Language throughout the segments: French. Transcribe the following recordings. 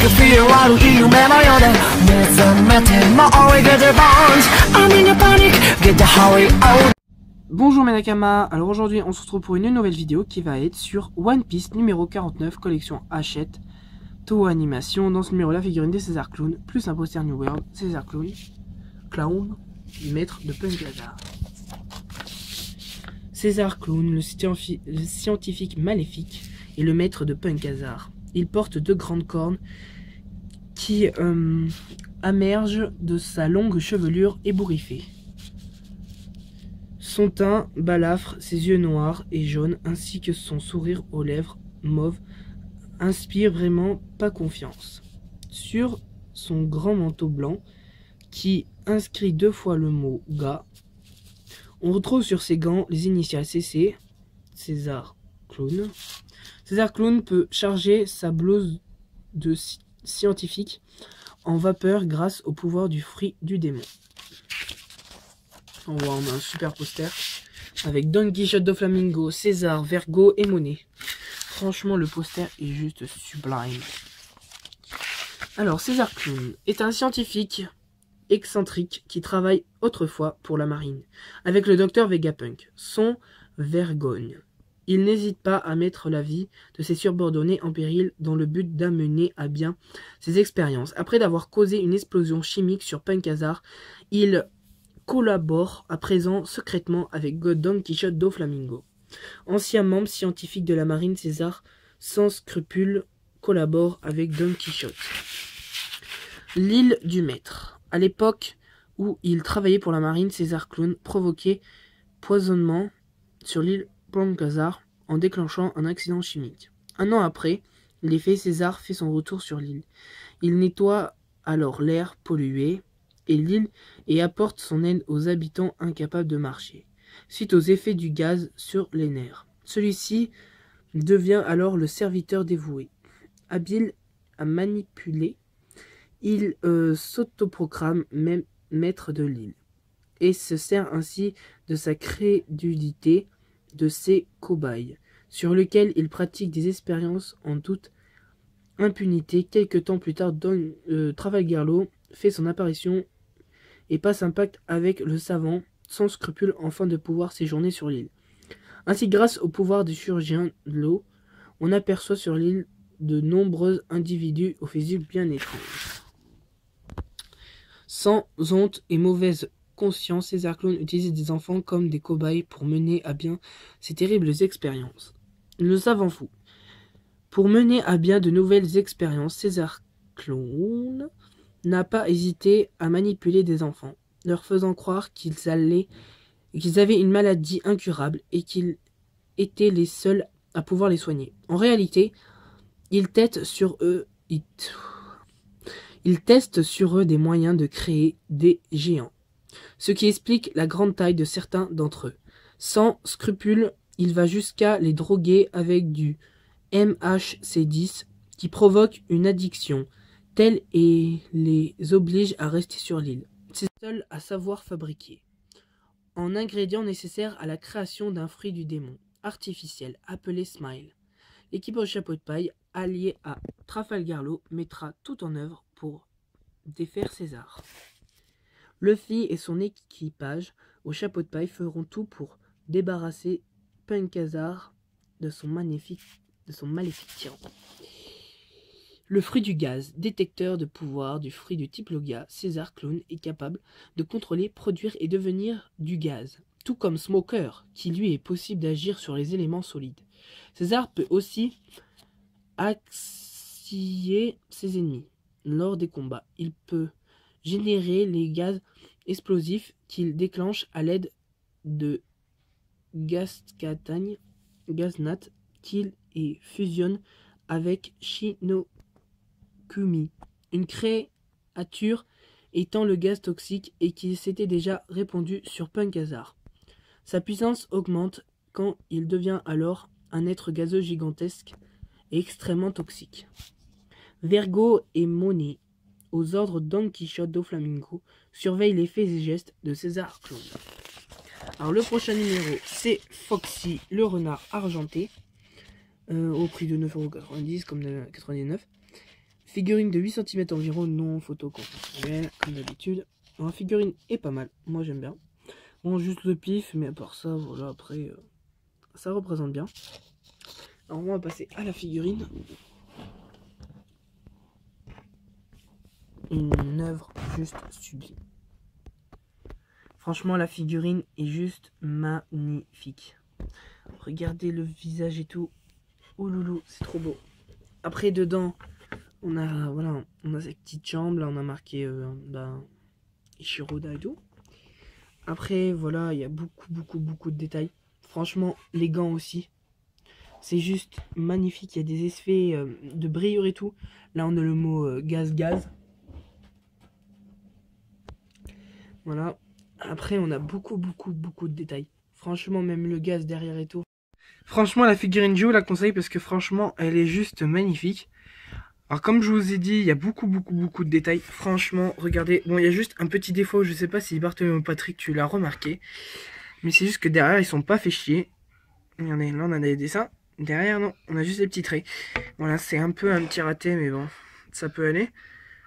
can feel 悪い夢のようで目覚めても we get the bounce I'm in a panic get the hurry out. Bonjour mes Nakama, alors aujourd'hui on se retrouve pour une nouvelle vidéo qui va être sur One Piece numéro 49 collection Hachette Toho Animation. Dans ce numéro la figurine des César Clown plus un poster New World César Clown maître de Punk Hazard. César Clown, le scientifique maléfique et le maître de Punk Hazard. Il porte deux grandes cornes qui émergent de sa longue chevelure ébouriffée. Son teint balafre, ses yeux noirs et jaunes, ainsi que son sourire aux lèvres mauves, inspirent vraiment pas confiance. Sur son grand manteau blanc, qui inscrit 2 fois le mot « gars », on retrouve sur ses gants les initiales CC, César Clown. César Clown peut charger sa blouse de scientifique en vapeur grâce au pouvoir du fruit du démon. On a un super poster avec Don Quichotte do Flamingo, César, Vergo et Monet. Franchement, le poster est juste sublime. Alors, César Clown est un scientifique excentrique qui travaille autrefois pour la marine, avec le docteur Vegapunk, son Vergogne. Il n'hésite pas à mettre la vie de ses subordonnés en péril dans le but d'amener à bien ses expériences. Après d'avoir causé une explosion chimique sur Punk Hazard, il collabore à présent secrètement avec Don Quichotte do Flamingo. Ancien membre scientifique de la marine, César, sans scrupule, collabore avec Don Quichotte. L'île du maître. À l'époque où il travaillait pour la marine, César Clown provoquait poisonnement sur l'île Punk Hazard en déclenchant un accident chimique. Un an après les faits, César fait son retour sur l'île. Il nettoie alors l'air pollué et l'île et apporte son aide aux habitants incapables de marcher, suite aux effets du gaz sur les nerfs. Celui-ci devient alors le serviteur dévoué. Habile à manipuler, il s'autoproclame même maître de l'île et se sert ainsi de sa crédulité de ses cobayes, sur lesquels il pratique des expériences en toute impunité. Quelque temps plus tard, Don Trafalgarlo fait son apparition et passe un pacte avec le savant, sans scrupule, afin de pouvoir séjourner sur l'île. Ainsi, grâce au pouvoir du chirurgien de l'eau, on aperçoit sur l'île de nombreux individus au physique bien étrange. Sans honte et mauvaise conscience, César Clown utilise des enfants comme des cobayes pour mener à bien ces terribles expériences. Le savant fou. Pour mener à bien de nouvelles expériences, César Clown n'a pas hésité à manipuler des enfants, leur faisant croire qu'ils avaient une maladie incurable et qu'ils étaient les seuls à pouvoir les soigner. En réalité, il teste sur eux des moyens de créer des géants, ce qui explique la grande taille de certains d'entre eux. Sans scrupule, il va jusqu'à les droguer avec du MHC10 qui provoque une addiction telle et les oblige à rester sur l'île. C'est seul à savoir fabriquer en ingrédients nécessaires à la création d'un fruit du démon artificiel appelé Smile. L'équipe au chapeau de paille, alliée à Trafalgarlo, mettra tout en œuvre pour défaire César. Luffy et son équipage au chapeau de paille feront tout pour débarrasser Punk Hazard de son maléfique tyran. Le fruit du gaz, détecteur de pouvoir du fruit du type Logia, César Clown est capable de contrôler, produire et devenir du gaz, tout comme Smoker, qui lui est possible d'agir sur les éléments solides. César peut aussi asphyxier ses ennemis lors des combats. Il peut générer les gaz explosifs qu'il déclenche à l'aide de gaznat qu'il et fusionne avec Shinokumi, une créature étant le gaz toxique et qui s'était déjà répandu sur Punk Hazard. Sa puissance augmente quand il devient alors un être gazeux gigantesque et extrêmement toxique. Vergo et Monet, aux ordres Don Quichotte do Flamingo, surveillent les faits et gestes de César Clown. Alors le prochain numéro, c'est Foxy, le renard argenté, au prix de 9,90 € comme de 99. Figurine de 8 cm environ, non photo conventionnelle, comme d'habitude. La figurine est pas mal, moi j'aime bien. Bon, juste le pif, mais à part ça, voilà, après, ça représente bien. Alors, on va passer à la figurine. Une œuvre juste sublime. Franchement, la figurine est juste magnifique. Regardez le visage et tout. Oh loulou, c'est trop beau. Après, dedans, on a cette petite jambe. Là, on a marqué Ishiroda et tout. Après, voilà, il y a beaucoup de détails. Franchement, les gants aussi. C'est juste magnifique. Il y a des effets de brillure et tout. Là, on a le mot gaz. Voilà. Après, on a beaucoup de détails. Franchement, même le gaz derrière et tout. Franchement, la figurine Joe, la conseille parce que franchement, elle est juste magnifique. Alors, comme je vous ai dit, il y a beaucoup de détails. Franchement, regardez. Bon, il y a juste un petit défaut. Je sais pas si Bartholomew Patrick, tu l'as remarqué. Mais c'est juste que derrière, ils sont pas fait chier. Regardez, là, on a des dessins. Derrière, non. On a juste les petits traits. Voilà, c'est un peu un petit raté, mais bon, ça peut aller.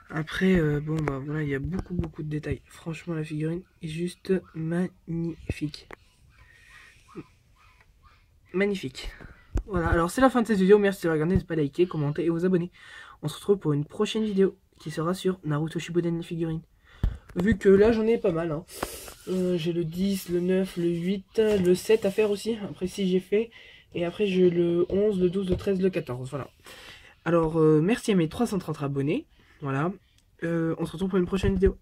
Après, bon, bah voilà, il y a beaucoup de détails. Franchement, la figurine est juste magnifique. Magnifique. Voilà, alors c'est la fin de cette vidéo. Merci de regarder, n'hésitez pas à liker, commenter et vous abonner. On se retrouve pour une prochaine vidéo qui sera sur Naruto Shippuden les figurines. Vu que là, j'en ai pas mal. Hein. J'ai le 10, le 9, le 8, le 7 à faire aussi. Après, si j'ai fait. Et après, j'ai le 11, le 12, le 13, le 14. Voilà. Alors, merci à mes 330 abonnés. Voilà. On se retrouve pour une prochaine vidéo.